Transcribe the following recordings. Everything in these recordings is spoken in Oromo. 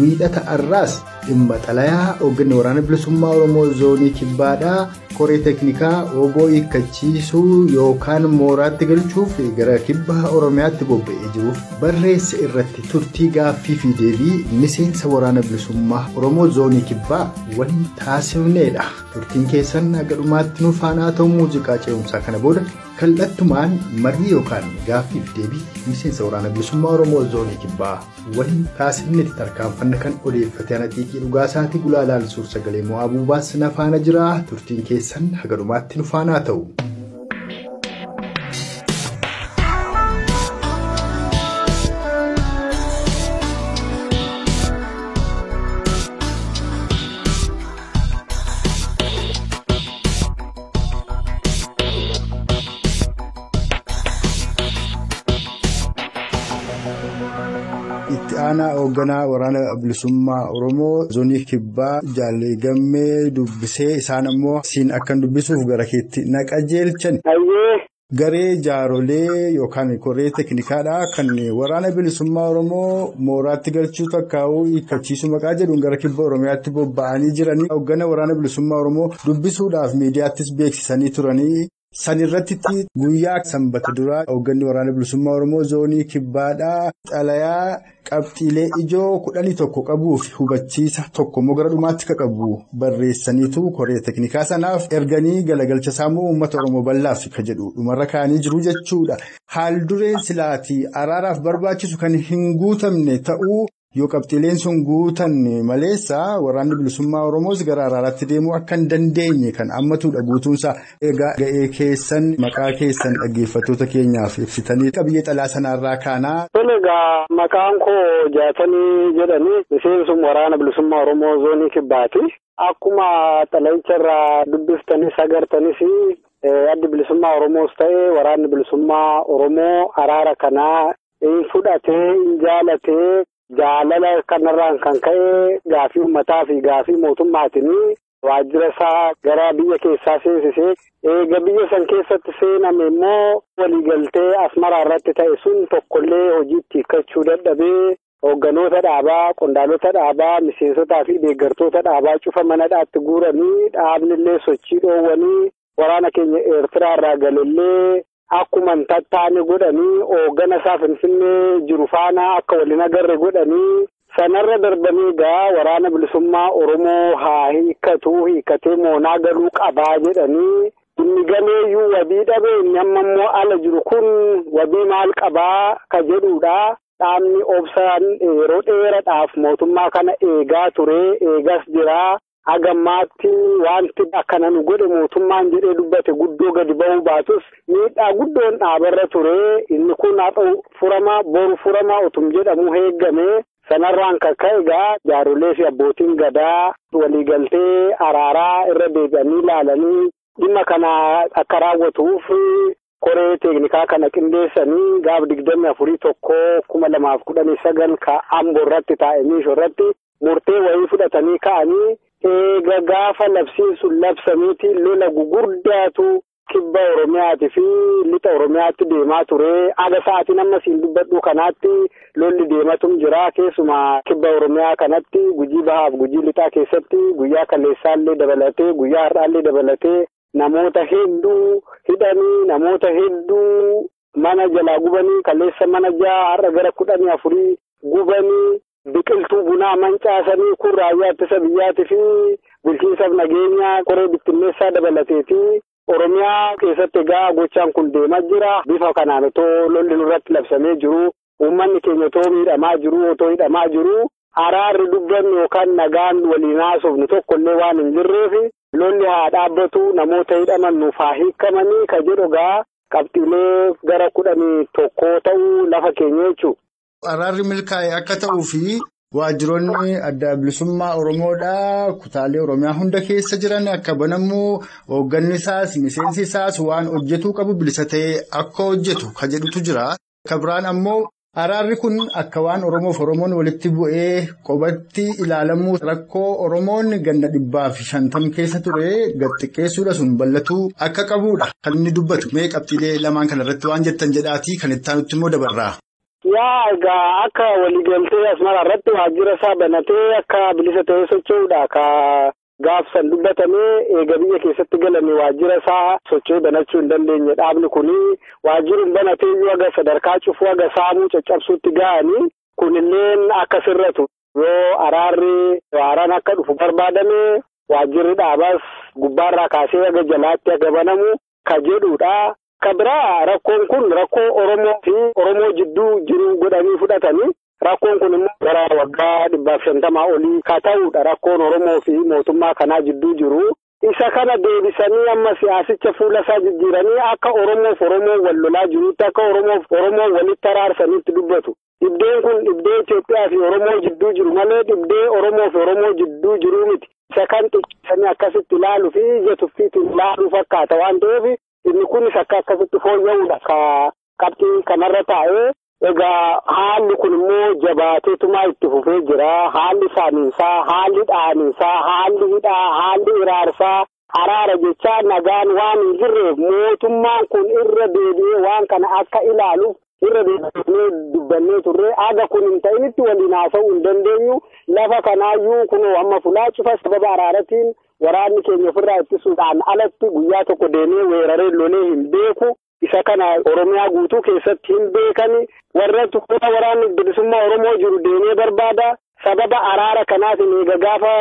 wiidhata arraas dhimma xalayaa hoogganni waraana bilisummaa Oromoo zoonii kibbaadhaa koree teeknikaa oboo hiikkachiisuu yookaan mooraatti galchuuf gara kibba Oromiyaatti bobba'ee jiruuf barreesse irratti turtii gaaffii fi deebii miseensa waraana bilisummaa Oromoo zoonii kibbaa waliin taasifneedha. Turtiin keessan aga dhumaatti nu faana ta'u muuziqaa ce'umsaa kana booda kallattumaan marii yookaan gaaffii fi deebii miseensa waraana bilisummaa Oromoo zoonii kibbaa waliin taasifnetti tarkaanfanna kan odeeffate anaxiiqii dhugaasaatii gulaalaan suur-sagalee mo'aabuu baasna faana jira. Turtiin keessan aga dhumaatti nu faana ta'u. Itti aanaa hoogganaa waraana bilisummaa Oromoo zoonii kibbaa jaallee gammee dubbisee isaan ammoo siin akkan dubbisuuf gara keetti naqajeelchan. Garee jaarolee yookaan koree teeknikaadhaa kan waraana bilisummaa Oromoo mooraatti galchuu takkaa'uu hiikkachiisuu maqaa jedhuun gara kibba Oromiyaatti bobba'anii jiranii hoogganaa waraana bilisummaa Oromoo dubbisuudhaaf miidiyaattis beeksisanii turanii. San irratti guyyaa sanbata duraa hoogganni waraana bilisummaa Oromoo zoonii kibbaadhaa xalayaa qabxiilee ijoo 11 qabuu fi hubachiisa tokko gara dhumaatti ka qabu barreessaniitu koree teeknikaa sanaaf erganii galagalcha saamuu uummata Oromoo bal'aaf ka jedhu dhumarra kaanii jiru jechuudha. Haal dureen silaatii araaraaf barbaachisu kan hin guutamne ta'uu yoo qabxiileen sun guutan maleessa waraanni bilisummaa Oromoos gara araaraatti deemuu akka hin dandeenye kan ammatudha guutuunsaa. Egaa ga'ee keessan maqaa keessan dhaggeeffattoota keenyaaf ibsitanii qabiyyee xalaa sanarraa kaanaa. Egaa maqaan koo Jaatanii jedhanii miseensuma waraana bilisummaa Oromoo zoonii kibbaati. Akkuma xalayicharraa dubbiftanii agartanis addi bilisummaa Oromoos ta'ee waraanni bilisummaa Oromoo araara kanaa fudhatee jaalatee. Jaalala kanarraan kan ka'e gaafii uummataa fi gaafii mootummaatiin waajjira isaa gara biyya keessaa seensisee eega biyya san keessatti seename immoo waliigaltee asmaraa irratti ta'e sun tokkollee hojiitti hiikkachuu dadhabee hoogganoota dhaabaa, qondaalota dhaabaa, miseensotaa fi deeggartoota dhaabaa cufa manadhaatti guuranii dhaabnillee sochii dhoowwanii waraana keenya Eertiraa irraa galillee. Akkuma tattaane godhanii hooggana isaa Finfinnee jiru faana akka waliin agarre godhanii sanarra darbanii egaa waraana bilisummaa Oromoo haa hiikkatee moonaa galuu qabaa jedhanii inni gameeyyuu wabii dhabee inni amma immoo ala jiru kun wabii maal qabaa ka jedhuudha. Dhaabni obsaan yeroo dheeraadhaaf mootummaa kana eegaa ture eegas jira. Hagammaatti wanti akkana nu godhe mootummaan jedhee dubbate guddoo gadi ba'uu baatus miidhaa guddoon dhaabarra ture inni kun furama boru furama utum jedhamu heeggame sanarraan kaka'e egaa jaarolee fi abbootiin gadaa waliigaltee araaraa irra deebi'anii ilaalanii dhimma kana akka raawwatuuf koree teeknikaa kana qindeessanii gaaf 24/1/2019 ka Amboo irratti taa'ee miishoo irratti murtee wayii fudhatanii ka'anii. Eega gaafa labsiin sun labsamiiti lola gugurdaatu kibba Oromiyaati fi lixa Oromiyaatti deemaa ture. Aga sa'aatiin amma siin dubbadhu kanaatti lolli deematum jira. Keessumaa kibba Oromiyaa kanatti gujii bahaaf gujii lixaa keessatti guyyaa kaleessaallee dabalatee guyyaa har'aallee dabalatee namoota hedduu hidhanii namoota hedduu mana jalaa gubanii kaleessa mana ja'a har'a gara 14 gubanii. Biqiltuu bunaa mancaasanii kun raayyaa ittisa biyyaatii fi bulchiinsaaf nageenya koree bittinneessaa dabalateeti. Oromiyaa keessatti egaa gochaan kun deemaa jira. Bifa kanaan otoo lolli nurratti labsamee jiru uummanni keenya otoo miidhamaa jiru otoo hidhamaa jiru araarri dubbannu yookaan nagaan waliin haasofnu tokkollee waan hin jirreef lolli haa dhaabbatu namoota hidhaman nuuf haa hiikamanii ka jedhu egaa qabxiilee gara 11 ta'uu lafa keenya jechuudha. Araarri milkaa'ee akka ta'uu fi waajjiroonni adda bilisummaa Oromoodhaa kutaalee Oromiyaa hunda keessa jiran akka banamuu hoogganni isaas miseensi isaas waan hojjetuu qabu bilisa ta'ee akka hojjetu ka jedhutu jira. Ka biraan ammoo araarri kun akka waan Oromoof Oromoon walitti bu'ee qobatti ilaalamuu rakkoo Oromoon ganna 150 keessa ture gadxiqqeessuudha sun bal'atuu akka qabuudha kan inni dubbatu. Mee qabxiilee lamaan kanarratti waan jettan jedhaatii kan itti aanutti immoo dabarraa. Yaa egaa akka waliigaltee Asmaraa irratti waajjira isaa banatee akka bilisa ta'ee socho'uudha ka gaafsan dubbatamee eega biyya keessatti galanii waajjira isaa socho'ee banachuu hin dandeenye dhaabni kuni waajjirri banatee yoo aga sadarkaa cufuu aga saamuu caccabsuutti ga'anii kunilleen akka sirratu yoo araaraan akka dhufu barbaadame waajjirri dhaabas gubbaarraa kaasee aga jalaatti aga banamu ka jedhuudha. Ka biraa rakkoon kun rakkoo Oromoo fi Oromoo jidduu jiru godhanii fudhatanii rakkoon kun immoo gara waggaa 150 olii ka ta'uudha rakkoon Oromoo fi mootummaa kanaa jidduu jiru. Isa kana deebisanii amma siyaasicha fuula isaa jijjiiranii akka Oromoof Oromoo wal lolaa jirutti akka Oromoof Oromoo walitti araarsaniitti dubbatu. Dhibdeen kun dhibdee Itoophiyaa fi Oromoo jidduu jiru malee dhibdee Oromoof Oromoo jidduu jiru miti. Isa kan xiqqeessanii akkasitti ilaaluu fi ija tuffiitiin ilaaluu fakkaata waan ta'eef inni kunis akka akkasitti fooyya'uudha ka qabxii kanarra taa'ee egaa haalli kun immoo jabaateetumaa itti fufee jira. Haalli saamiinsaa, haalli dhaaniinsaa, haalli hidhaa, haalli iraarsaa araara jechaa nagaan waan hin jirreef mootummaan kun irra deebi'ee waan kana akka ilaaluuf irra deebi'ee dubbannee turre aga kun hin ta'initti waliin haasa'uu hin dandeenyu. Lafa kanaayyuu kunoo amma fulaa cufa sababa araaratiin waraanni keenya ofirraa ittisuudhaan alatti guyyaa tokko deemee weeraree lolee hin beeku. Isa kana Oromiyaa guutuu keessatti hin beekani. Warra tukkuna waraanni bilisummaa Oromoo jiru deemee barbaada. Sababa araara kanaatiin eega gaafa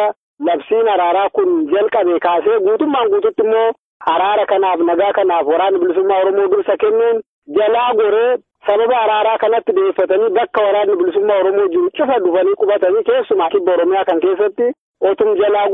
labsiin araaraa kun jalqabe kaasee guutummaan guututti immoo araara kanaaf nagaa kanaaf waraanni bilisummaa Oromoo dursa kennuun jalaa goree sababa araaraa kanatti deeffatanii bakka waraanni bilisummaa Oromoo jiru cufa dhufanii qubatanii keessumaa kibba Oromiyaa kan keessatti otum jalaa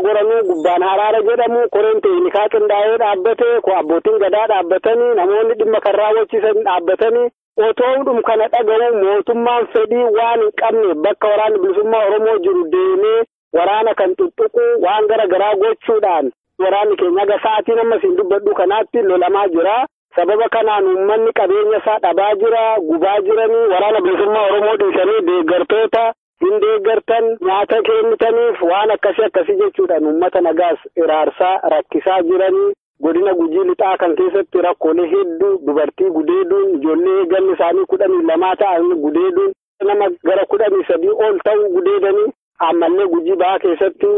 goranuu gubbaan araara jedhamu koreen teeknikaa qindaa'ee dhaabbatee abbootiin gadaa dhaabbatanii namoonni dhimma kan raawwachiisan dhaabbatanii otoo kana dhaga'u mootummaan fedhii waan hin qabne bakka waraanni bilisummaa Oromoo jiru deemee waraana kan tuttuqu waan gara garaa gochuudhaan waraanni keenya aga sa'aatiin ammas hin dubbadhu kanaatti lolamaa jira. Sababa kanaan uummanni qabeenya isaa dhabaa jira, gubaa jiranii waraana bilisummaa Oromoo dhiisanii deeggartoota hin deeggartan nyaata kennitaniif waan akkasii jechuudhaan uummata nagaas iraarsaa rakkisaa jiranii. Godina Gujii lixaa kan keessatti rakkoolee hedduu dubartii gudeeduun ijoollee ganni isaanii 12 ta'an gudeeduun nama gara 13 ol ta'u gudeedanii ammallee Gujii ba'aa keessatti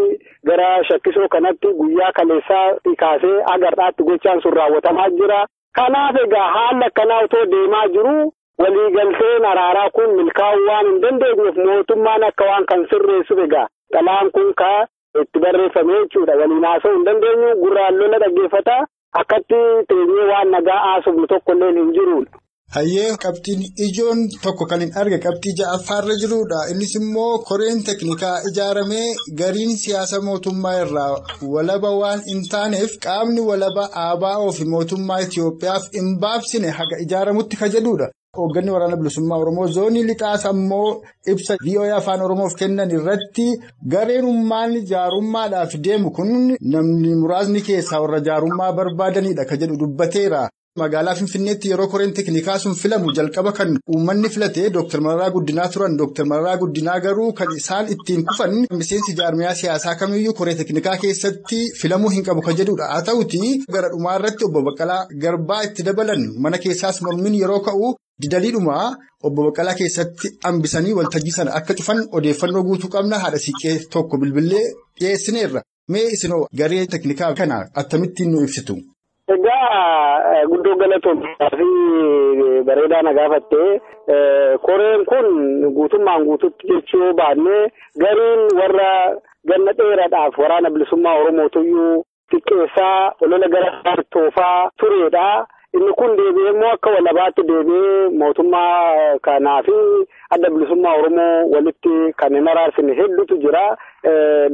gara shakkisoo kanatti guyyaa kaleessaa kaasee agarraatti gochaan sun raawwatamaa jira. Kanaaf egaa haalli akkanaa otoo deemaa jiru waliigalteen araaraa kun milkaa'uu waan hin dandeenyeef mootummaan akka waan kan sirreessuuf egaa xalaan kun itti barreeffame jechuudha. Waliin haasa'uu hin dandeenyu gurraan lola dhaggeeffata akkatti teenyee waan nagaa haasofnu tokkollee hin jiruudha. Hayyee qabxiin ijoon tokko kan hin arge qabxii ja'affaarra jirudha. Innis immoo koreen teknikaa ijaaramee gariin siyaasa mootummaa irraa walaba waan hin taaneef qaamni walaba ABO fi mootummaa Itoophiyaaf hin baabsine haga ijaaramutti ka jedhudha. Hoogganni waraana bilisummaa Oromoo zoonii lixaas ammoo ibsa VOA afaan Oromoof kennan irratti gareenummaan jaarummaadhaaf deemu kun namni muraasni keessaa warra jaarummaa barbaadanidha ka jedhu dubbateera. Magaalaa Finfinneetti yeroo koreen teknikaa sun filamu jalqaba kan uummanni filate Dr. Mararaa Guddinaa turan. Dr. Mararaa Guddinaa garuu kan isaan ittiin kufan miseensi jaarmiyaa siyaasaa kamiyyuu koree teknikaa keessatti filamuu hin qabu ka jedhudha. Haa ta'uti gara dhumaa irratti obbo Baqqalaa Garbaa itti dabalan mana keessaas mormiin yeroo ka'u didaliidhuma obbo Baqqalaa keessatti hambisanii waltajjii sana akka cufan odeeffannoo guutuu qabna. Haadha siiqqee tokko bilbilee dhiyeessineerra. Mee isinoo garee teknikaa kana akkamittiin nu ibsitu? Egaa guddoo galatoomsaa fi bareedaa na gaafattee koreen kun guutummaan guututti jechuu baannee gariin warra ganna dheeraadhaaf waraana bilisummaa Oromootuyyuu xiqqeessaa olola gara toofaa turedha. Inni kun deebi'ee immoo akka walabaatti deebi'ee mootummaa kanaa fi adda bilisummaa Oromoo walitti kan hin araarsine hedduutu jira.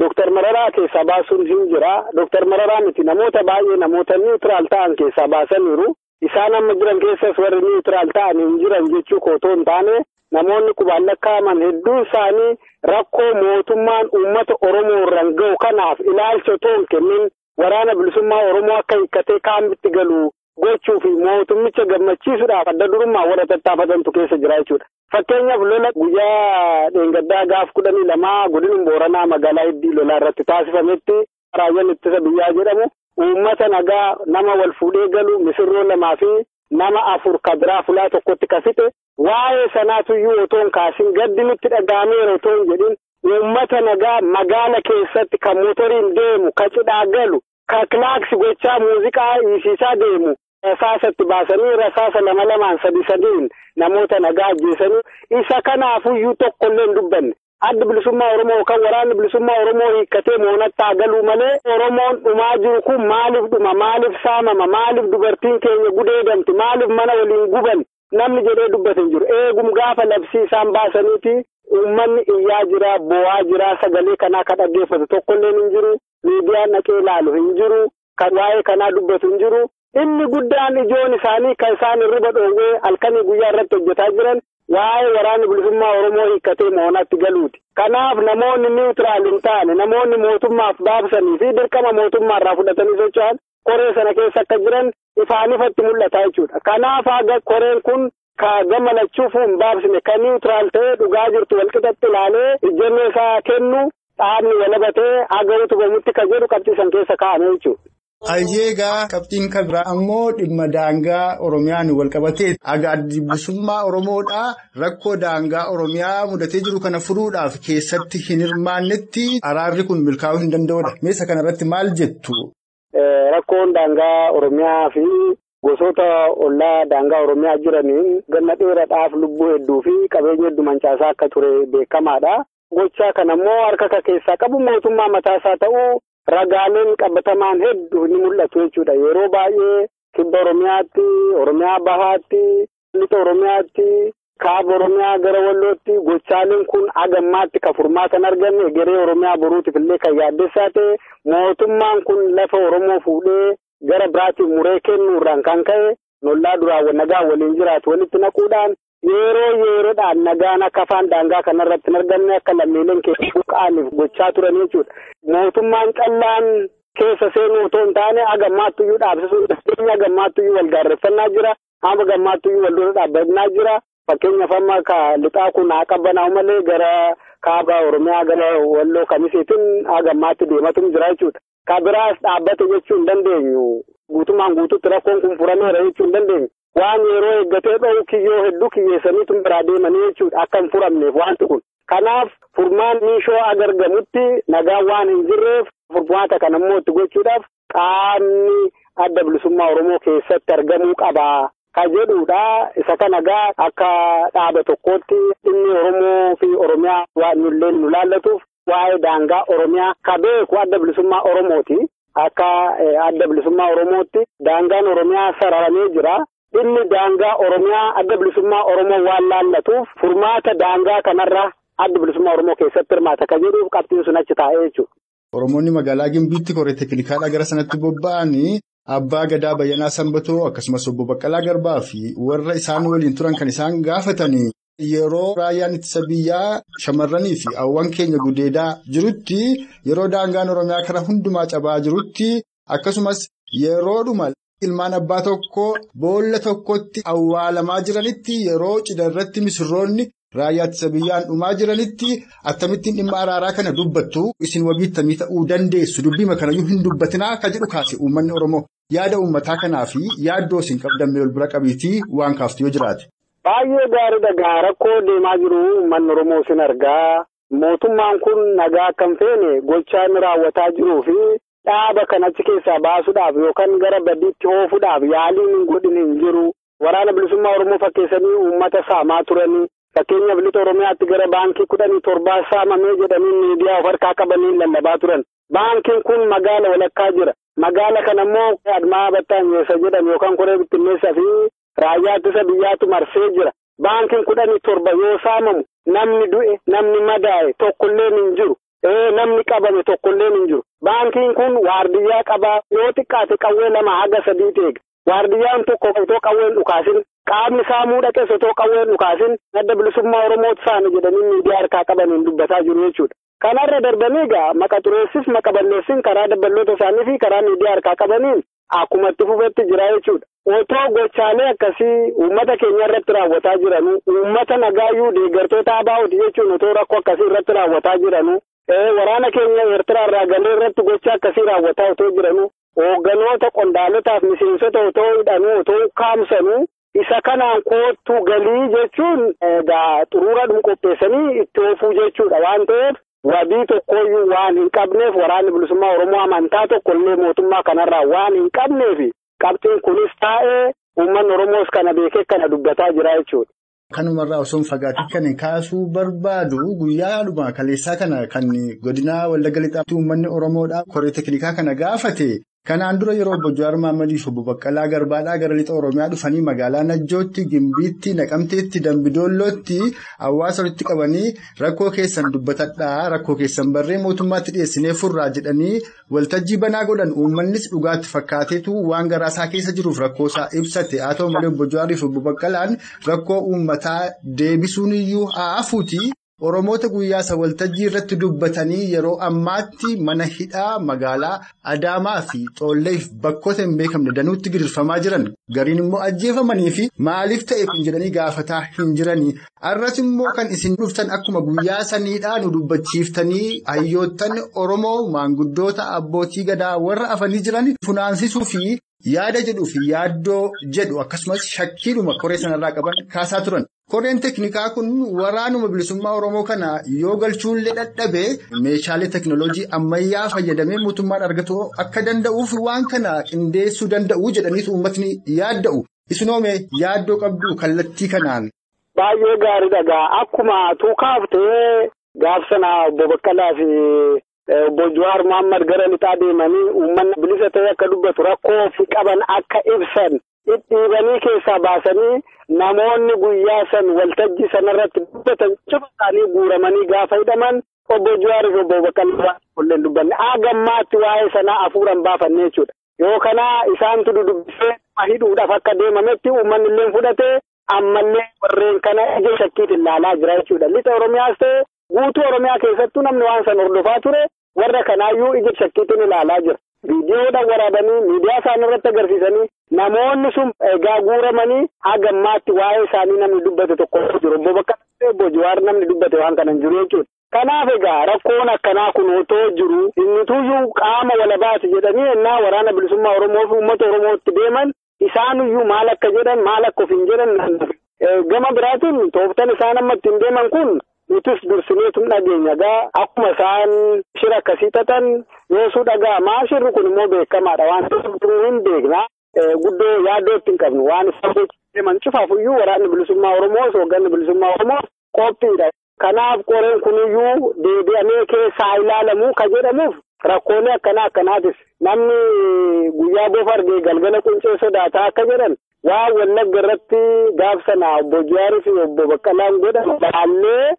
Dr. Mararaa keessaa baasuun hin jira. Dr. Mararaa miti namoota baay'ee namoota niwutiraal ta'an keessaa baasaniiru. Isaan amma jiran keessas warri niwutiraal ta'an hin jiran jechuu kootoo hin taane namoonni qubaan lakkaa'aman hedduu isaanii rakkoo mootummaan uummata Oromoo irraan ga'u kanaaf ilaalcha otoo hin kennin waraana bilisummaa Oromoo akka hiikkatee kaambitti galu gochuu fi mootummicha gammachiisuudhaaf adda durummaa warra tattaafatantu keessa jira jechuudha. Fakkeenyaaf lola guyyaa dheengaddaa gaaf 12 godina Booranaa magaalaa Hiddii lolaa irratti taasifametti raayyaan ittisa biyyaa jedhamu uummata nagaa nama wal fuudhee galu misirroo 2 fi nama 4 ka biraa fulaa tokkotti ka fixe waa'ee sanaatuyyuu otoon kaasin gaddi nutti dhaga'ameera otoon jedhin uummata nagaa magaala keessatti kan motoriin deemu ka cidhaa galu ka kilaaksi gochaa muuziqaa hiisisaa deemu rasaasatti baasanii rasaasa 2-2 namoota nagaa ajjeesanii isa kanaafuyyuu tokkollee hin dubbanne. Adda bilisummaa Oromoo kan waraanni bilisummaa Oromoo hiikkatee moonattaa galuu malee Oromoon dhumaa jiru kun maaliif dhuma maaliif saamama maaliif dubartiin keenya gudeedamti maaliif mana waliin guban namni jedhee dubbate hin jiru. Eegum gaafa labsii isaan baasaniiti uummanni iyyaa jira boo'aa jira sagalee kanaa ka dhaggeeffatu tokkolleen hin jiru. Miidiyaan naqee ilaalu hin jiru kan waa'ee kanaa dubbatu hin jiru. Inni guddaan ijoon isaanii kan isaan hirriba dhoowwee halkanii guyyaa irratti hojjetaa jiran waa'ee waraanni bilisummaa Oromoo hiikkatee moonatti galuuti. Kanaaf namoonni niwutiraal hin taane namoonni mootummaaf baabsanii fi dirqama mootummaarraa fudhatanii socho'an koree sana keessa akka jiran ifaan ifatti mul'ata jechuudha. Kanaaf haga koreen kun ka gamalachuuf hin baabsine kan niwutiraal ta'ee dhugaa jirtu walqixatti ilaalee ejjennoo isaa kennu dhaabni walabatee haga utubamutti ka jedhu qabxiisan keessa kaa'ame jechuudha. Ayyeegaa qabxiin kan biraa ammoo dhimma daangaa Oromiyaan walqabatee adda bilisummaa Oromoodhaa rakkoo daangaa Oromiyaa mudatee jiru kana furuudhaaf keessatti hin hirmaannetti araarri kun milkaa'uu hin danda'udha. Meeshaa kanarratti maal jettu? Rakkoon daangaa Oromiyaa fi gosoota ollaa daangaa Oromiyaa jiraniin ganna dheeraadhaaf lubbuu hedduu fi qabeenya hedduu mancaasaa akka ture beekamaadha. Gochaa kanammoo harka keessaa qabu mootummaa mataasaa ta'uu ragaaleen qabatamaan hedduu ni mul'atu jechuudha. Yeroo baay'ee kibba Oromiyaatti, Oromiyaa bahaatti, lixa Oromiyaatti, kaaba Oromiyaa gara Wallootti gochaaleen kun agammaatti ka furmaatan arganne egeree Oromiyaa boruutiif illee kan yaaddessaa ta'e mootummaan kun lafa Oromoo fuudhee gara biraatiif muree kennuurraan kan ka'e nollaa duraan nagaa waliin jiraatu walitti naquudhaan yeroodhaan nagaan akka afaan daangaa kanarratti hin argamne akka lammiileen keessa buqqa'aniif gochaa turan jechuudha. Mootummaan qallaan keessa seenuu otoo hin taane agammaattuyyuu dhaabsisuu dandeenya agammaattuyyuu wal gaarreeffannaa jira amma gammaattuyyuu wal dura dhaabbannaa jira. Fakkeenyaaf amma ka lixaa kun haa qabbanaa'u malee gara kaaba Oromiyaa gara Walloo Kamisiitiin agammaatti deematu jira jechuudha. Ka biraas dhaabbate jechuu hin dandeenyu. Guutumaan guutuutti rakkoon kun furameera jechuu hin dandeenyu. Waan yeroo eeggatee dho'u kiyyoo hedduu kiyyeessaniitu biraa deemanii jechuudha akka hin furamneef wanti kun. Kanaaf furmaan miishoo agargamutti nagaan waan hin jirreef furmaata kanammoo itti gochuudhaaf qaamni adda bilisummaa Oromoo keessatti argamuu qaba. Ka jedhuudha isa kanagaa akka dhaaba tokkootti dhimmi Oromoo fi Oromiyaa waan illee nu laallatuuf waa'ee daangaa Oromiyaa ka beeku adda bilisummaa Oromooti. Akka adda bilisummaa Oromootti daangaan Oromiyaa sararamee jira. Dhimmi daangaa Oromiyaa adda bilisummaa Oromoo waan laallatuuf furmaata daangaa kanarra adda bilisummaa Oromoo keessatti hirmaata ka jedhuuf qabxiin sun achi taa'ee jechuudha. Oromoonni magaalaa Gimbiitti koree teeknikaadhaa gara sanatti bobba'anii Abbaa Gadaa Bayyanaa Sanbatoo akkasumas obbo Baqqalaa Garbaa fi warra isaan waliin turan kan isaan gaafatanii yeroo raayyaan ittisa biyyaa shamarranii fi hawwan keenya gudeedaa jirutti yeroo daangaan Oromiyaa kana hundumaa cabaa jirutti akkasumas yeroodhuma ilmaan abbaa tokko boolla tokkotti awwaalamaa jiranitti yeroo cidarratti misirroonni raayyaa ittisa biyyaan dhumaa jiranitti akkamittiin dhimma araaraa kana dubbattu isin wabiittamii ta'uu dandeessu dubbima kanayyuu hin dubbatinaa ka jedhu kaase uummanni Oromoo yaada uummataa kanaa fi yaaddoo isin qabdan ol bira qabiitii waan kaaftu yoo jiraate. Baay'ee gaariidha rakkoo deemaa jiru uummanni Oromoo isin argaa mootummaan kun nagaa kan feene gochaa inni raawwataa jiruu fi dhaaba kanatti keessaa baasuudhaaf yookaan gara baddiitti oofuudhaaf yaaliin hin godhin hin jiru. Waraana bilisummaa Oromoo fakkeessanii uummata saamaa turanii fakkeenyaaf lixa Oromiyaatti gara baankii 17 saamamee jedhanii miidiyaa of harkaa qabanii lallabaa turan. Baankiin kun magaala walakkaa jira. Magaala kanammoo Admaa Battaanyeessa jedhamu yookaan Koree Bittinneessaa fi raayyaa ittisa biyyaatu marsee jira. Baankiin 17 yoo saamamu namni du'e namni madaa'e tokkollee hin jiru. Namni qabame tokkollee hin jiru. Baankiin kun waardiyyaa qabaa yoo xiqqaate qawwee 2 haga 3 teega. Waardiyyaan tokko otoo qawween dhukaasin qaamni saamuu dhaqes otoo qawween dhukaasin adda bilisummaa Oromooti isaanii jedhanii miidiyaa harkaa qabaniin dubbataa jiru jechuudha. Kanarra darbanii egaa maqa xureessis maqa balleessin karaa dabballoota isaanii fi karaa miidiyaa harkaa qabaniin akkuma itti fufetti jira jechuudha. Otoo gochaalee akkasii uummata keenya irratti raawwataa jiranu uummata nagaayyuu deeggartoota ABO'ti jechuun otoo rakkoo akkasii irratti raawwataa jiranu waraana keenya Eertiraa irraa galee irratti gocha akkasii raawwataa otoo jiranu hoogganoota qondaalotaaf miseensota otoo hidhanuu otoo kaamsanuu isa kanaan koottuu galii jechuun xuruuradhuma qopheessanii itti oofuu jechuudha waan ta'eef wabii tokkoyyuu waan hin qabneef waraanni bilisummaa Oromoo amantaa tokkollee mootummaa kanarraa waan hin qabneef qabxiin kunis taa'ee uummanni Oromoos kana beekee kana dubbataa jira jechuudha. Kanumarraa osoo hin fagaatiin kan kaasuu barbaadu guyyaadhuma kaleessaa kana kan godina Wallagga Lixaatti uummanni Oromoodhaa koree teknikaa kana gaafate. Kanaan dura yeroo obbo Jawaar Mohammadii fi obbo Baqqalaa Garbaadhaa gara lixa Oromiyaa dhufanii magaalaa Najjootti, Gimbiitti, Naqamteetti, Dambidoollootti hawaasa walitti qabanii rakkoo keessan dubbatadhaa, rakkoo keessan barree mootummaatti dhiyeessinee furraa jedhanii waltajjii banaa godhan uummannis dhugaatti fakkaateetu waan garaasaa keessa jiruuf rakkoosaa ibsate. Haa ta'u malee obbo Jawaarii fi obbo Baqqalaan rakkoo uummataa deebisuun iyyuu haafuuti. Oromoota guyyaasa waltajjii irratti dubbatanii yeroo ammaatti mana hidhaa magaalaa Adaamaa fi Xoolleef bakkoota hin beekamne danuutti gidirfamaa jiran gariin immoo ajjeefamanii fi maaliif ta'e kun jedhanii gaafataa hin jiranii. Arras immoo kan isin dhuftan akkuma guyyaa saniidhaa nu dubbachiiftanii hayyoottan Oromoo maanguddoota abbootii gadaa warra afanii jiran funaansisuu fi yaada jedhuu fi yaaddoo jedhu akkasumas shakkiidhuma koree sanarraa qaban kaasaa turan. Koreen teknikaa kun waraanuma bilisummaa Oromoo kana yoo galchuullee dadhabee meeshaalee teknooloojii ammayyaa fayyadamee mootummaan argatu akka danda'uuf waan kana qindeessuu danda'u jedhaniis uummatni yaadda'u. Isinoomee yaaddoo qabdu kallattii kanaan. Baay'ee gaariidha. Akkuma tuukaaftee gaafsanaa obbo Baqqalaa fi obbo Jawaar Mohammad gara lixaa deemanii uummanni bilisa ta'e akka dubbatu rakkoo fi qaban akka ibsan dhidhiibanii keessaa baasanii namoonni guyyaa san waltajjii sanarratti dubbatan cufa isaanii guuramanii gaafa hidhaman obbo Jawaar fi obbo Baqqalaa kunneen dubbanne agammaatti waa'ee sanaa hafuuran baafanne jechuudha. Yoo kana isaantu dudubbisee hidhuudhaaf akka deemametti uummanni illee fudhatee ammallee warreen kana ija shakkiitiin ilaalaa jira jechuudha. Lixa Oromiyaas ta'e guutuu Oromiyaa keessattuu namni waan san hordofaa ture warra kanaayyuu ija shakkiitiin ilaalaa jira. Viidiyoodhaan waraabanii miidiyaa isaanii irratti agarsiisanii namoonni sun egaa guuramanii hagammaatti waa'ee isaanii namni dubbate tokko jiru. Obbo Baqqalaa obbo Jawaar namni dubbate waan kana hin jiru jechuudha. Kanaaf egaa rakkoon akkanaa kun otoo jiru inni tuyyuu qaama walabaati jedhanii ennaa waraana bilisummaa Oromoo fi uummata Oromootti deeman isaanuyyuu maal akka jedhan maal akka ofiin jedhan gama biraatiin tooftan isaan amma ittiin deeman kun nutis dursineetu dhageenya gaa akkuma isaan shira akkasii xatan yoosuu dhaga'amaa shirri kun immoo beekamaadha waan ta'eef hin beekna guddoo yaaddoo ittiin qabnu waan isaan deeman cufaafuyyuu waraanni bilisummaa Oromoo hoogganni bilisummaa Oromoo qophiidha. Kanaaf qoreen kuniyyuu deebi'amee keessaa ilaalamuu ka jedhamuuf rakkoolee akkanaatis namni guyyaa boofa argee galgala quncee sodaataa akka jedhan waan Wallagga irratti gaafsanaa obbo Jawaarii fi obbo Baqqalaan godhan laallee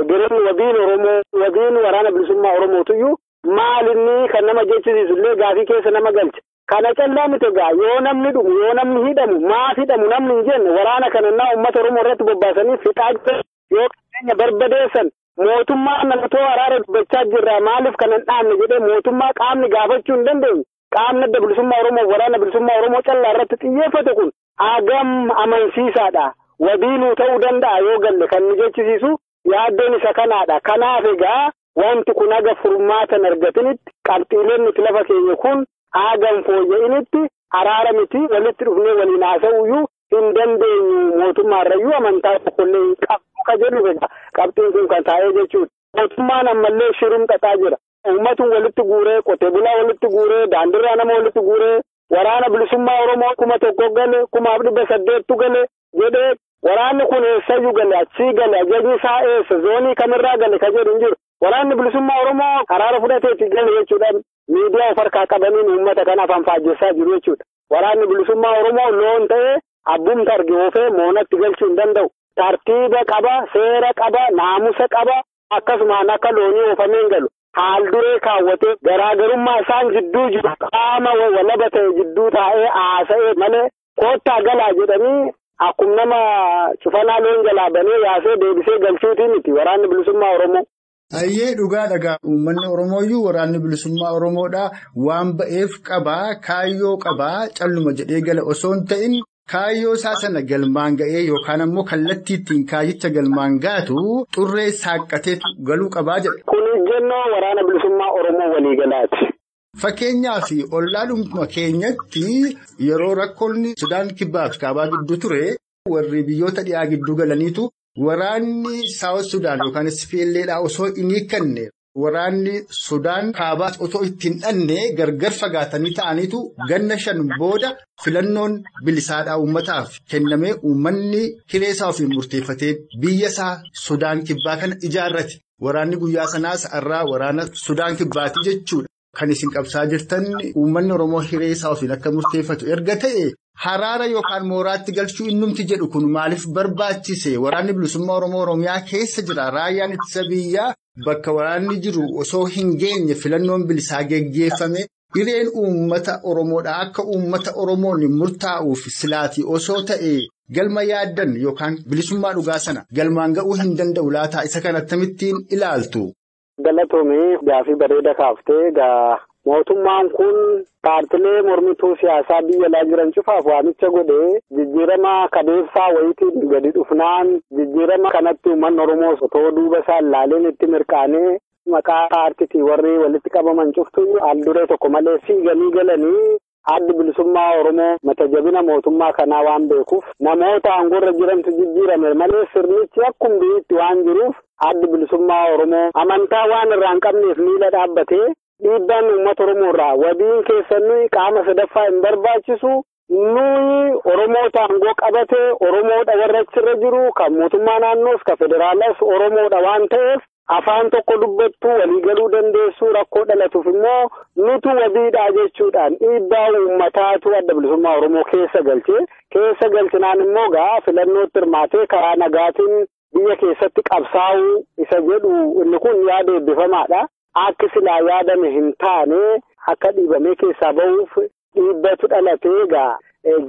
gareen wabiin waraana bilisummaa Oromootiyyuu maalinni kan nama jechisiisullee gaafii keessa nama galcha. Kana callaa miti egaa yoo namni dhumu yoo namni hidhamu maaf hidhamu namni hin jenne waraana kanannaa uummata Oromoo irratti bobbaasanii fixaa jiran yoo qabeenya barbadeessan mootummaan namatoo araara dubbachaa jirra maaliif kanan dhaabne jedhee mootummaa qaamni gaafachuu hin dandeenye qaamni adda bilisummaa Oromoo waraana bilisummaa Oromoo callaa irratti xiyyeeffate kun hagam amansiisaadha. Wabiinuu ta'uu danda'a yoo galle kan nu jechisiisu yaaddoon isa kanaadha. Kanaaf egaa wanti kun haga furmaatan argatinitti qabxiileen nuti lafa keenya kun hagam fooyya'initti araara miti walitti dhufnee waliin haasa'uyyuu hin dandeenyu mootummaarrayyuu amantaa tokkollee hin qabu ka jedhu egaa qabxiin kun kan taa'ee jechuudha. Mootummaan ammallee shirum xaxaa jira. Uummatni walitti guuree qotee bulaa walitti guuree daandirraa nama walitti guuree waraana bilisummaa Oromoo 1,000 gale 800 gale jedhee waraanni kun eessayyuu gale achii gale ajajni isaa eessa zoonii kamirraa gale ka jedhu hin jiru. Waraanni bilisummaa Oromoo araara fudhateetti gale jechuudhaan miidiyaa of harkaa qabaniin uummata kana afaan faajjessaa jiru jechuudha. Waraanni bilisummaa Oromoo loon ta'ee abbumta arge oofee moonatti galchuu hin danda'u. Tartiiba qaba, seera qaba, naamusa qaba, akkasumaan akka loonii oofamee hin galu. Haal duree kaawwatee garaagarummaa isaan jidduu jiru qaama walaba ta'e jidduu taa'ee haasa'ee malee koottaa galaa jedhanii akkuma nama cufanaa loon jalaa banee yaasee deebisee galchuutii miti waraanni bilisummaa Oromoo. Ayyee dhugaa dhagaa uummanni Oromooyyuu waraanni bilisummaa Oromoodhaa waan ba'eef qabaa kaayyoo qabaa calluma jedhee gala osoo hin ta'in kaayyoo isaa sana galmaan ga'ee yookaan ammoo kallattii ittiin kaayyicha galmaan gaatu xurree saaqqateetu galuu qabaa jedha. Kun ejjennoo waraana bilisummaa Oromoo waliigalaati. Fakkeenyaaf ollaadhuma keenyatti yeroo rakkoonni Sudaan Kibbaa fi Kaabaa gidduu ture warri biyyoota dhiyaa gidduu galaniitu waraanni Saawus Sudaan yookaan SPLA osoo hin hiikanne waraanni Sudaan kaabaa osoo ittiin dhanne gargar fagaatanii ta'aniitu ganna 5 booda filannoon bilisaadhaa uummataaf kennamee uummanni hireesaa ofii murteeffatee biyya isaa Sudaan kibbaa kana ijaarrate. Waraanni guyyaa sanaas irraa waraana Sudaan kibbaati jechuudha. Kan isin qabsaa jirtan uummanni Oromoo hireesaa ofiin akka murteeffatu erga ta'e haraara yookaan mooraatti galchuu innumti jedhu kun maaliif barbaachise? Waraanni bilisummaa Oromoo Oromiyaa keessa jira. Raayyaan ittisa biyyaa bakka waraanni jiru osoo hin geenye filannoon bilisaa geggeeffame hireen uummata Oromoodhaa akka uummata Oromoon murtaa'uuf silaatii osoo ta'e galma yaaddan yookaan bilisummaa dhugaa sana galmaan ga'uu hin danda'u laataa isa kan akkamittiin ilaaltu? Galatoomii gaafii bareeda kaaftee mootummaan kun paartilee mormituu siyaasaa biyya alaa jiran cufaaf waamicha godhee jijjiirama kadeessaa wayitiin gadi dhufnaan jijjiirama kanatti uummanni Oromoo otoo duuba isaa ilaaleen itti mirkaanee maqaa paartiitii warri walitti qabaman cuftu al-duree tokko malee fiiganii galanii addi bilisummaa Oromoo mata jabina mootummaa kanaa waan beekuuf namoota aangoorra jirantu jijjiirame malee sirnichi akkuma biyyitti waan jiruuf addi bilisummaa Oromoo amantaa waan irraa hin qabneef miila dhaabbatee dhiibbaan uummata Oromoo irraa wabiin keessanii qaama sadaffaa hin barbaachisu nuyi Oromoota aangoo qabate Oromoodha warra achirra jiru kan mootummaa naannoos kan federaalaas Oromoodha waan ta'eef afaan tokko dubbattu waliigaluu dandeessu rakkoo dhalatuuf immoo nutu wabiidhaa jechuudhaan dhiibbaa uummataatu adda bilisummaa Oromoo keessa galchinaan immoo filannootti hirmaatee karaa nagaatiin biyya keessatti qabsaa'uu isa jedhu inni kun yaada eebbifamaadha. Akka silaa yaadame hin taane akka dhiibamee keessaa ba'uuf dhiibbatu dhalatee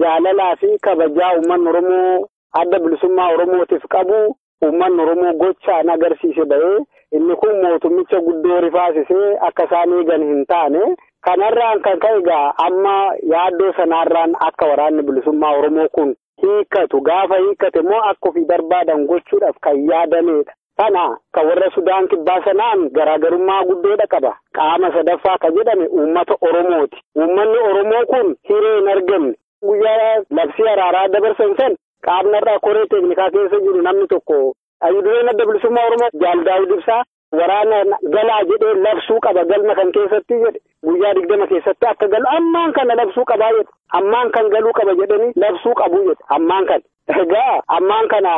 jaalalaa fi kabajaa uummanni Oromoo adda bilisummaa Oromootiif qabu uummanni Oromoo gochaan agarsiise ba'ee inni kun mootummicha guddoo rifaasisee akka isaan eegan hin taane kanarraan kan ka'e amma yaaddoo sanaarraan akka waraanni bilisummaa Oromoo kun hiikkatu gaafa hiikkate immoo akka ofii barbaadan gochuudhaaf kan yaadameedha. Kana kan warra Sudaan kibbaa sanaan garaagarummaa guddoodha qaba. Qaama sadaffaa kan jedhame uummata Oromooti. Uummanni Oromoo kun hiree hin argamne. Guyyaa labsii araaraa dabarsan san qaamnarraa koree teeknikaa keessa jiru namni tokko Ayyudureen adda bilisummaa Oromoo Jaal Daawud Ibsaa waraana galaa jedhee labsuu qaba galma kan keessatti jedhe guyyaa 20 keessatti akka galu ammaan kana labsuu qabaa jedhe ammaan kan galuu qaba jedhanii labsuu qabu jedhe ammaan kan ammaan kana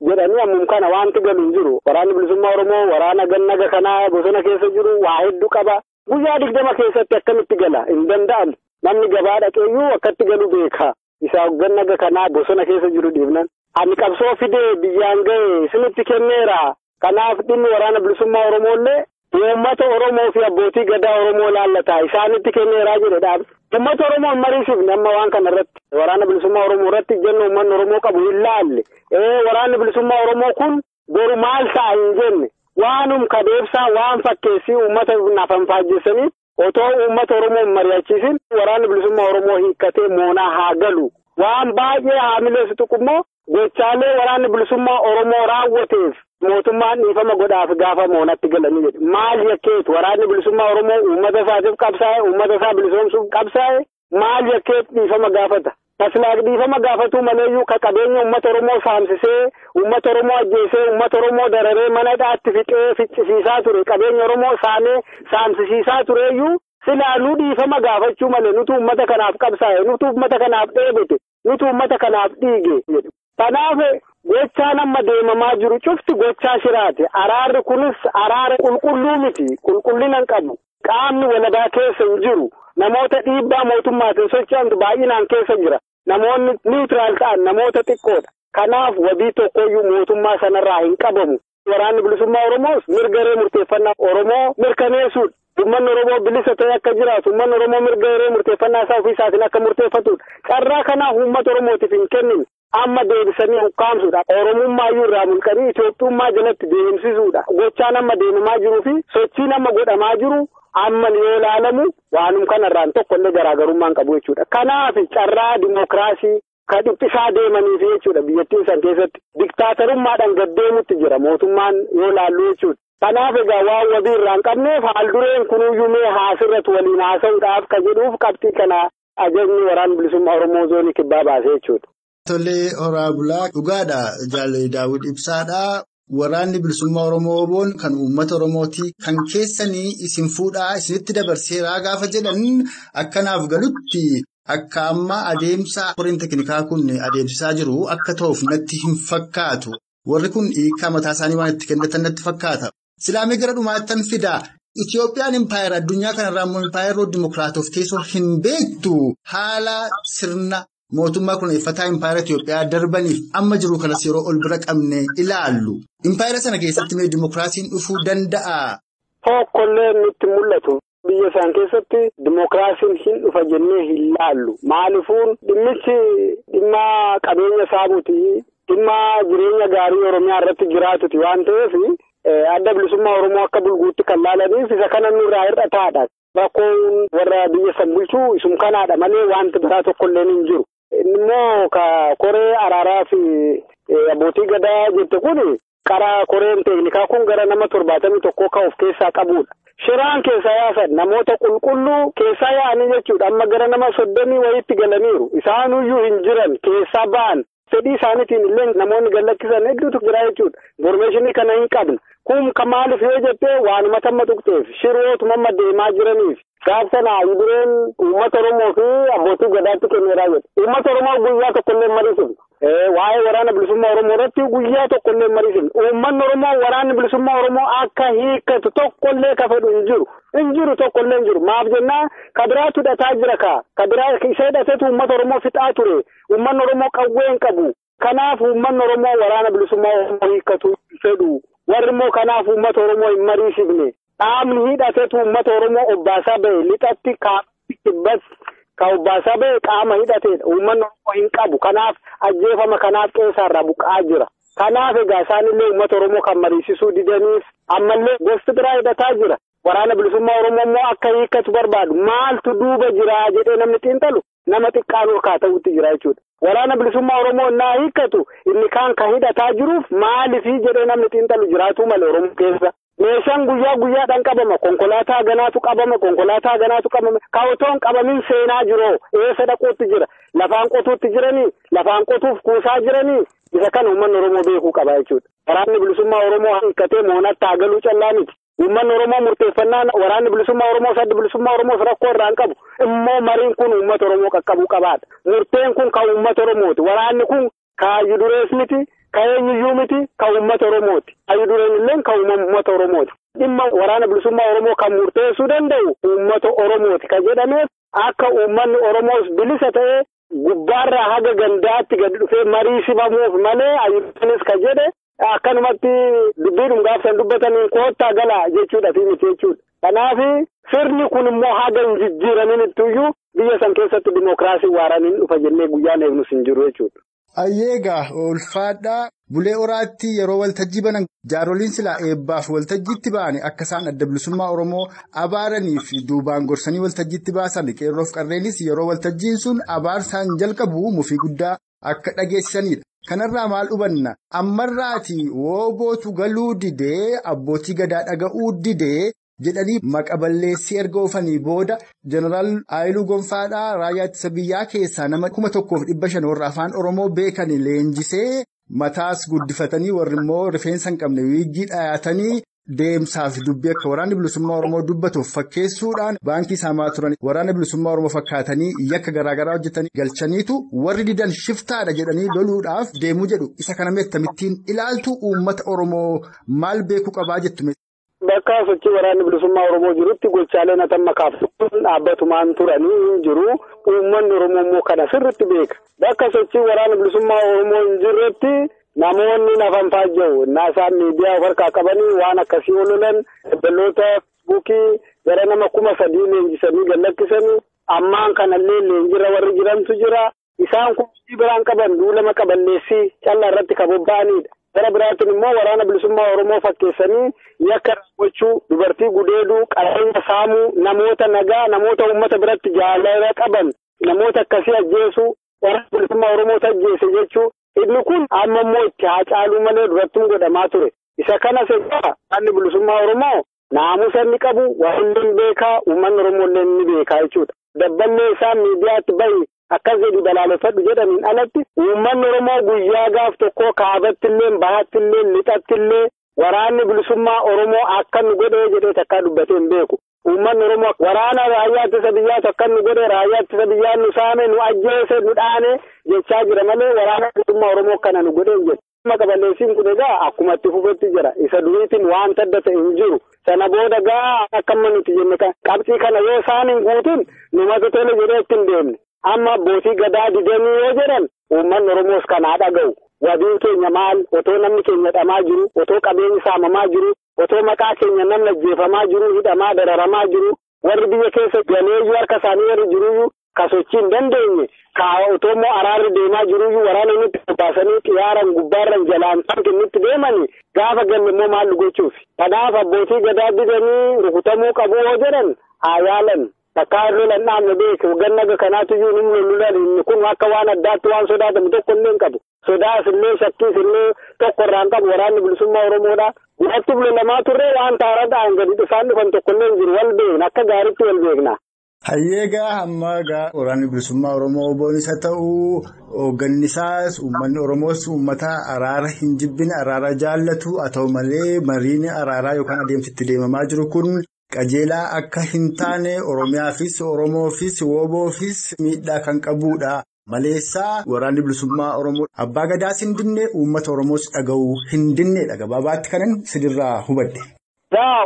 jedhanii ammum kana wanti galu hin jiru waraanni bilisummaa Oromoo waraana gannaga kanaa bosona keessa jiru waa hedduu qaba guyyaa 20 keessatti akkamitti gala hin danda'amu namni gabaa dhaqeeyyuu akkatti galu beeka isa gannaga kanaa bosona keessa jiru dhiibnan ani qabsoo fidee biyyaan ga'e isinitti kenneera kanaaf dhimmi waraana bilisummaa Oromoollee uummata Oromoo fi abbootii gadaa Oromoo laallata isaanitti kenneeraa jedhedhaan uummata Oromoo mariisuuf nama waan kana irratti waraana bilisummaa Oromoo irratti jennu uummanni Oromoo qabu hin laalle waraanni bilisummaa Oromoo kun boru maal ta'a hin jenne waanum kadeebsaa waan fakkeessii uummata nafan faajjessanii otoo uummata Oromoo hin mari'achiisin waraanni bilisummaa Oromoo hiikkatee moonaa haa galu waan baay'ee haamileessu tuqummoo gochaalee waraanni bilisummaa Oromoo raawwateef mootummaan dhiifama godhaaf gaafa moonatti galanii jedhe maal yakkeetu waraanni bilisummaa Oromoo uummata isaatiif qabsaa'e uummata isaa bilisoomsuuf qabsaa'e maal yakkeetu dhiifama gaafata taslaaq dhiifama gaafatu maleeyyuu ka qabeenya uummata Oromoo saamsisee uummata Oromoo ajjeesee uummata Oromoo dararee mana hidhaatti fixee ficcisiisaa ture qabeenya Oromoo saamee saamsisiisaa tureeyyuu silaa nu dhiifama gaafachuu malee nutu uummata kanaaf qabsaa'e nutu uummata kanaaf dheebite nutu uummata kanaaf dhiige jedhu kanaaf gochaan amma deemamaa jiru cufti gochaa shiraate araarri kunis araara qulqulluu miti qulqullina hin qabu qaamni walabaa keessa hin jiru namoota dhiibbaa mootummaatiin socho'antu baay'inaan keessa jira namoonni niwutiraal ta'an namoota xiqqoodha kanaaf wabii tokkoyyuu mootummaa sanarraa hin qabamu waraanni bilisummaa Oromoos mirgaree murteeffannaa Oromoo mirkaneessuudha. Uummanni Oromoo bilisa ta'e akka jiraatu uummanni Oromoo mirgaree murteeffannaa isaa ofii isaatiin akka murteeffatudha. Carraa kanaaf uummata Oromootiif hin kennine amma deebisanii ukkaamsuudha. Oromummaayuu irraa mulqanii Itoophiyummaa jalatti deemsisuudha. Gochaan amma deemamaa jiruu fi sochiin amma godhamaa jiru amma yoo ilaalamu waanum kanarraan tokkollee garaagarummaan qabu jechuudha. Kanaaf carraa dimookiraasii kan dhiphisaa deemaniif jechuudha biyyattiin san keessatti diktaatarummaadhaan gaddeemutti jira mootummaan yoo ilaallu jechuudha. Kanaaf egaa waan wabii irraa hin qabneef haaldureen kunuyyuu mee haasirratti waliin haasa'uudhaaf ka jedhuuf qabxii kana ajajni waraana bilisummaa Oromoo zoonii kibbaa baasee jechuudha. Tolee horaa bulaa dhugaadha jaalladhi Daawud Ibsaadha. Waraanni bilisummaa Oromoo boon kan uummata Oromooti kan keessanii isin fuudhaa isinitti dabarseeraa gaafa jedhan akkanaaf galutti akka amma adeemsa qoreen teknikaa kun adeemsisaa jiru akka ta'uuf natti hin fakkaatu. Warri kun hiikaa mataa isaanii waan itti kennatan natti fakkaata. Silaamee gara dhumaattan fidaa. Itiyoophiyaan impaayera addunyaa kanarraa immoo impaayeroo dimokiraatoof teessoo hin beektu haala sirna mootummaa kunuunfataa impaayera Itiyoophiyaa darbaniif amma jiru kanas yeroo ol bira qabne ilaallu. Impaayera sana keessatti mee dimokiraasiin dhufuu danda'a? Tokkollee nutti mul'atu. Biyya isaan keessatti dimokiraasiin hin dhufa jennee hin laallu. Maalifuun dhimmichi dhimma qabeenya saamuuti. Dhimma jireenya gaarii Oromiyaa irratti jiraatuti waan ta'eef adda bilisummaa Oromoo akka bulguutti kan laalaniif isa kana nurraa hir'ataadha. Rakkoon warra biyya san bulchuu isum kanaadha malee wanti biraa tokkollee hin jiru. Immoo koree araaraa fi abbootii gadaa jette kun karaa koreen teeknikaa kun gara nama 71 kan of keessaa qabudha. Shiraan keessaa yaasan namoota qulqulluu keessaa yaa'anii jechuudha. Amma gara nama 30 wayiitti galaniiru. Isaanuyyuu hin jiran keessaa ba'an. Fedhii isaaniitiin illee namoonni gallakkisan hedduutu jira jechuudha. Informeeshinii kana hin qabne. Kun kan maaliif yoo jettee waanuma tamma tuqxeef shirootuma deemaa jiraniif. Gaafsanaa Ibireen uummata Oromoo fi abbootii gadaatti kenneeraa jedhe. Uummata Oromoo guyyaa tokkollee mariisin. Waa'ee waraana bilisummaa Oromoo irratti guyyaa tokkollee mariisin. Uummanni Oromoo waraanni bilisummaa Oromoo akka hiikkatu tokkollee ka fedhu hin jiru. Hin jiru tokkollee hin jiru. Maaf jennaa kadiraatu hidhataa jira kaa. Kadiraa isa hidhateetu uummata Oromoo fixaa ture. Uummanni Oromoo qawwee hin qabu. Kanaaf uummanni Oromoo waraana bilisummaa Oromoo hiikkatu fedhu. Warri immoo kanaaf uummata Oromoo hin mariisifne. Dhaabni hidhateetu uummata Oromoo obbaasaa ba'e lixatti kibbas ka obbaasaa ba'e qaama hidhateedha. Uummanni Oromoo hin qabu. Kanaaf ajjeefama kanaaf qeessaarraa buqqa'aa jira. Kanaaf egaa isaanillee uummata Oromoo kan mariisisuu didaniif ammallee gosti biraa hidhataa jira. Waraana bilisummaa Oromoo immoo akka hiikkatu barbaadu. Maaltu duuba jira jedhee namni xiinxalu nama xiqqaan olkaa ta'utti jira jechuudha. Waraana bilisummaa Oromoo innaa hiikkatu inni kaan kan hidhataa jiruuf maaliifii jedhee namni xiinxalu jiraatu malee Oromoo keessa. Meeshaan guyyaadhaan qabama. Konkolaataa ganaatu qabama. Kaawwatoon qabamin seenaa jiroo. Eessa dhaquutti jira? Lafaan qotuutti jiranii? Lafaan qotuuf kuusaa jiranii? Isa kana uummanni Oromoo beekuu qaba jechuudha. Waraanni bilisummaa Oromoo hiikkatee moonatti hagaluu callaa miti. Uummanni Oromoo murteeffannaan waraanni bilisummaa Oromoo saddi bilisummaa Oromoo rakkoo irraan qabu. Immoo mariin kun uummata Oromoo qaqqabuu qabaadha. Murteen kun kan uummata Oromooti. Waraanni kun kaayyuu durees miti. Ka'eenyiyyuu miti kan uummata Oromooti. Kaayyuu dureen illee kan uummata Oromooti. Dhimma waraana bilisummaa Oromoo kan murteessuu danda'u uummata Oromooti. Kan jedhameef akka uummanni Oromoos bilisa ta'ee gubbaarraa haga gandaatti gadi dhufee mariisifamuuf malee ayyuunis kan jedhe akkanumatti dubbiidhum gaafsan dubbatanii koottaa galaa jechuudha fi miti jechuudha. Kanaaf sirni kun immoo haga hin jijjiiramin ittuyyuu biyya san keessatti dimookiraasii waaraniin dhufa jennee guyyaan eegnus hin jiru jechuudha. Ayyeegaa ulfaadhaa bulee horaatti yeroo waltajjii banan jaaroliin silaa eebbaaf waltajjiitti ba'an akka isaan adda bilisummaa Oromoo abaaranii fi duubaan gorsanii waltajjiitti baasan qeerroof qarreenis yeroo waltajjiin sun abaarsaan jalqabu mufii guddaa akka dhageessisanidha. Kanarraa maal hubanna? Ammarraati woobootu galuu didee abbootii gadaa dhaga'uu didee jedhanii maqaballeessii erga oofanii booda Jeneraal Haayiluu Gonfaadhaa raayyaa ittisa biyyaa keessaa nama 1,500 warra afaan Oromoo beekan leenjisee mataas guddifatanii warri immoo rifeensa hin qabne wiiggii dhayaatanii deemsaaf dubbii akka waraanni bilisummaa Oromoo dubbatuuf fakkeessuudhaan baankii saamaa turan waraana bilisummaa Oromoo fakkaatanii yakka garaagaraa hojjetanii galchaniitu warri didan shiftaadha jedhanii loluudhaaf deemuu jedhu. Isa kana meettamittiin ilaaltu uummata Oromoo maal beekuu qabaa jettu? Bakka sochii waraanni bilisummaa Oromoo jirutti gochaaleen atamma kaaftuun dhaabbatumaan turanii jiru. Uummanni Oromoo immoo kana sirriitti beeka. Bakka sochii waraanni bilisummaa Oromoo hin jirretti namoonni nafan faajja'u. Naasaan miidiyaa of harkaa qabanii waan akkasii ololan dabaloota buukii gara nama 3,000 leenjisanii gallakkisanii ammaan kanallee leenjira warri jirantu jira. Isaan kun biraan qaban duulama qaballeessii callaa irratti kan bobba'anidha. Gara biraatiin immoo waraana bilisummaa Oromoo fakkeessanii yakka raawwachuu, dubartii gudeeduu, qabeenya saamuu, namoota nagaa, namoota uummata biratti jaalala qaban, namoota akkasii ajjeesuu, waraana bilisummaa Oromoo ajjeese jechuu. Inni kun amma immoo itti haa caaluu malee durattuun godhamaa ture. Isa kanas egaa waraanni bilisummaa Oromoo naamusa inni qabu, waan inni beekaa, uummanni Oromoo illee inni beekaa jechuudha. Dabballee isaan miidiyaatti bahi akkas jedhi balaaleffadhu jedhaniin alatti uummanni Oromoo guyyaa gaaf tokko kaabattillee bahattillee lixattillee waraanni bilisummaa Oromoo akka nu godhee jedhee takkaa dubbatee hin beeku. Uummanni Oromoo waraana raayyaa ittisa biyyaa akka nu godhee raayyaa ittisa biyyaa nu saame nu ajjeese nu dhaane jechaa jira malee waraana bilisummaa Oromoo kana nu godhee hin jedhu. Qaballeessiin kun egaa akkuma itti fufetti jira. Isa duriitiin waan adda ta'e hin jiru. Sana booda gaa akkamma nuti jenne qabxii kana yoo isaan hin guutin numatu tole jedhee ittiin deemne. Amma abbootii gadaa didanii yoo jedhan uummanni Oromoos kanaa dhaga'u. Wabiin keenya maal otoo namni keenya dhamaa jiru, otoo qabeenyi saamamaa jiru, otoo maqaa keenya namni ajjeefamaa jiru, hidhamaa dararamaa jiru, warri biyya keessa galeeyyuu harka isaanii warri jiruyyuu kasochii hin dandeenye. Otoo immoo araarri deemaa jiruyyuu waraana nutti baasanii xiyyaaran gubbaarran jalaan tankinnitti deemanii gaafa galle immoo maal gochuuf. Kanaaf abbootii gadaa didanii rukutamuu qabu yoo jedhan haa yaalan. Takkaa irra landhaamne beeku gannaga kanaatiyyuu nimni lulan inni kun akka waan addaatti waan sodaatamu tokko illee hin qabu. Sodaas illee shakkiis illee tokko irraa hin qabu waraanni bilisummaa Oromoodha. Gudatti bula lamaa turree waan taara ta'an gadi isaan dhufan tokko illee hin jiru wal beekna akka gaariitti wal beekna. Hayyeegaa hamma waraanni bilisummaa Oromoo oboonis haa ta'u hooggannisaas uummanni Oromoos uummata araara hin jibbine araara jaallatu haa ta'u malee mariin araaraa yookaan adeemsitti deemamaa jiru kun qajeelaa akka hin taane Oromiyaafis Oromoofis Wooboofis miidhaa kan qabudha. Maleessaa waraanni bilisummaa Oromoo abbaa gadaas hin dinne uummata Oromoos dhaga'uu hin dinneedha. Gabaabaatti kanan sidirraa hubadde.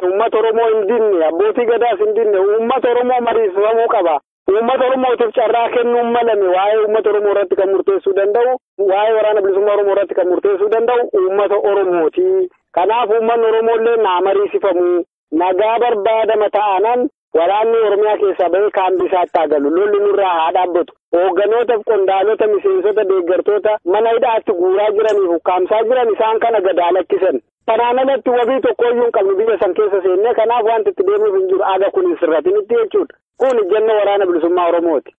Uummata Oromoo hin dinne abbootii gadaas hin dinne uummata Oromoo mariisifamuu qaba. Uummata Oromootiif carraa kennuun malame waa'ee uummata Oromoo irratti kan murteessuu danda'u waa'ee waraana bilisummaa Oromoo irratti kan murteessuu danda'u uummata Oromooti. Kanaaf uummanni Oromoo illee naa mariisifamu. Nagaa barbaadama ta'anan waraanni Oromiyaa keessaa bahee kaambii isaatti haa galu lolli nurraa haa dhaabbatu. Hoogganoota qondaalota miseensota deeggartoota mana hidhaatti guuraa jiranii hukkaamsaa jiran isaan kana gadaa lakkisan. Kanaan alatti wabii tokkoyyuu hin qabnu biyya san keessa seennee kanaaf wanti itti deemuuf hin jiru aga kun hin sirratinitti jechuudha. Kun ejjenno waraana bilisummaa Oromooti.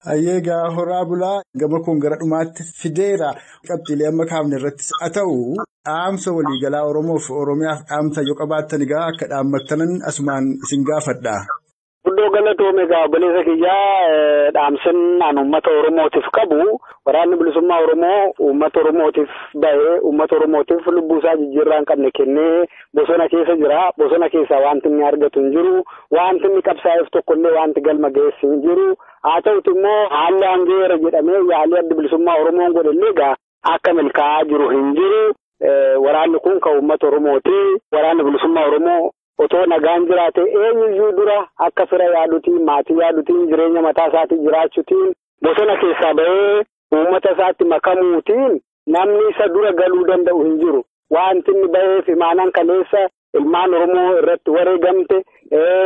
Hayyeegaa horaa bulaa gama kun gara dhumaatti fideera qabxiilee amma kaafne irrattis haa ta'u dhaamsa waliigalaa Oromoof Oromiyaaf dhaamsa yoo qabaattan egaa akka dhaammattanan asumaan isin gaafadha. Guddoo galatoome egaa obboleessa kiyyaa dhaamsan aan uummata Oromootiif qabu waraanni bilisummaa Oromoo uummata Oromootiif bahee uummata Oromootiif lubbuu isaa jijjiirraa hin qabne kennee bosona keessa jira. Bosona keessaa wanti inni argatu hin jiru. Wanti inni qabsaa'eef tokkollee wanti galma geessu hin jiru. Haa ta'uti immoo haalli hangeera jedhamee yaalii adda bilisummaa Oromoon godhellee egaa akka milkaa'aa jiru hin jiru. Waraanni kun kan uummata Oromooti. Waraanni bilisummaa Oromoo otoo nagaan jiraate eenyuyyuu dura akka fira yaadutiin maatii yaadutiin jireenya mataa isaatii jiraachuutiin bosona keessaa bahee uummata isaatti makamuutiin namni isa dura galuu danda'u hin jiru. Wanti inni baheef imaanan kaleessa ilmaan Oromoo irratti wareegamte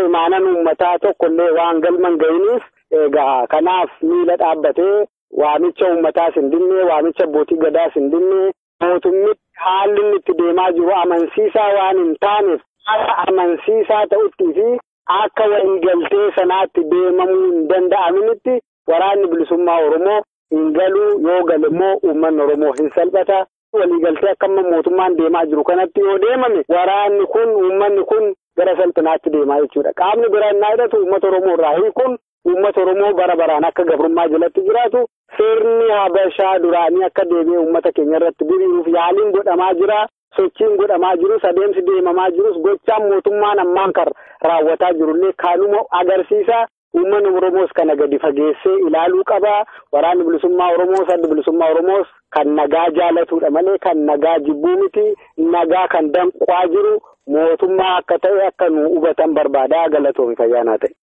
imaanan uummataa tokkollee waan galman ga'iniif egaa kanaaf miila dhaabbatee waamicha uummataas hin dinne waamicha abbootii gadaas hin dinne mootummi haalli inni itti deemaa jiru amansiisaa waan hin taaneef amansiisaa ta'utti fi akka waliigaltee sanaatti deemamuu hin danda'aminitti waraanni bilisummaa Oromoo hin galuu yoo gale immoo uummanni Oromoo hin salphata. Waliigaltee akkamma mootummaan deemaa jiru kanatti yoo deemame waraanni kun uummanni kun gara salphinaatti deemaa jechuudha. Qaamni biraa innaa hidhatu uummata Oromoo irraa hiikuun uummata Oromoo bara baraan akka gabrummaa jalatti jiraatu sirni Habashaa duraanii akka deebi'ee uummata keenya irratti diriiruuf yaaliin godhamaa jira. Sochiin godhamaa jirus adeemsi deemamaa jirus gochaan mootummaan ammaan kan raawwataa jirullee kanuma agarsiisa. Uummanni Oromoos kana gadi fageessee ilaaluu qaba. Waraanni bilisummaa Oromoos adda bilisummaa Oromoos kan nagaa jaalatudha malee kan nagaa jibbuu miti. Nagaa kan danqaa jiru mootummaa akka ta'e akka nu hubatan barbaada. Galatoomi fayyaanaa ta'e.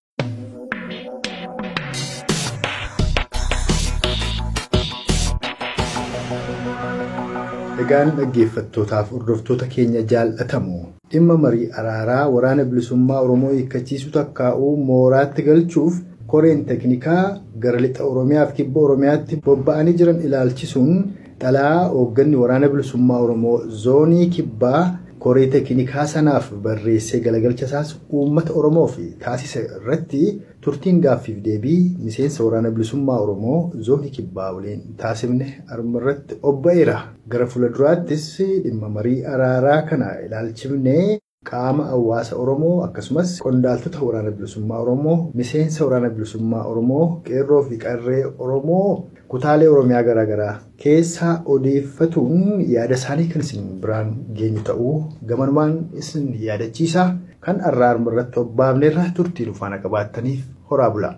Egaan dhaggeeffattootaaf hordoftoota keenya jaallatamu dhimma marii araaraa waraana bilisummaa Oromoo hiikkachiisuu takkaa'uu mooraatti galchuuf koreen teknikaa gara lixa Oromiyaa fi kibba Oromiyaatti bobba'anii jiran ilaalchisuun xalaa hoogganni waraana bilisummaa Oromoo zoonii kibbaa koree teknikaa sanaaf barreessee galagalcha isaas uummata Oromoo fi taasisa irratti turtiin gaaffiif deebii miseensa waraana bilisummaa Oromoo zoonii kibbaa waliin taasifne armarratti obba'eera. Gara fuulduraattis dhimma marii araaraa kana ilaalchifnee qaama hawaasa Oromoo akkasumas qondaaltota waraana bilisummaa Oromoo miseensa waraana bilisummaa Oromoo qeerroo fi qarree Oromoo kutaalee Oromiyaa garaagaraa keessaa odeeffatuun yaada isaanii kan isin biraan geenyu ta'uu gamanumaan isin yaadachiisa kan arraaruma irratti obbaafneerra turtii dhufaana qabaattaniif horaa bulaa.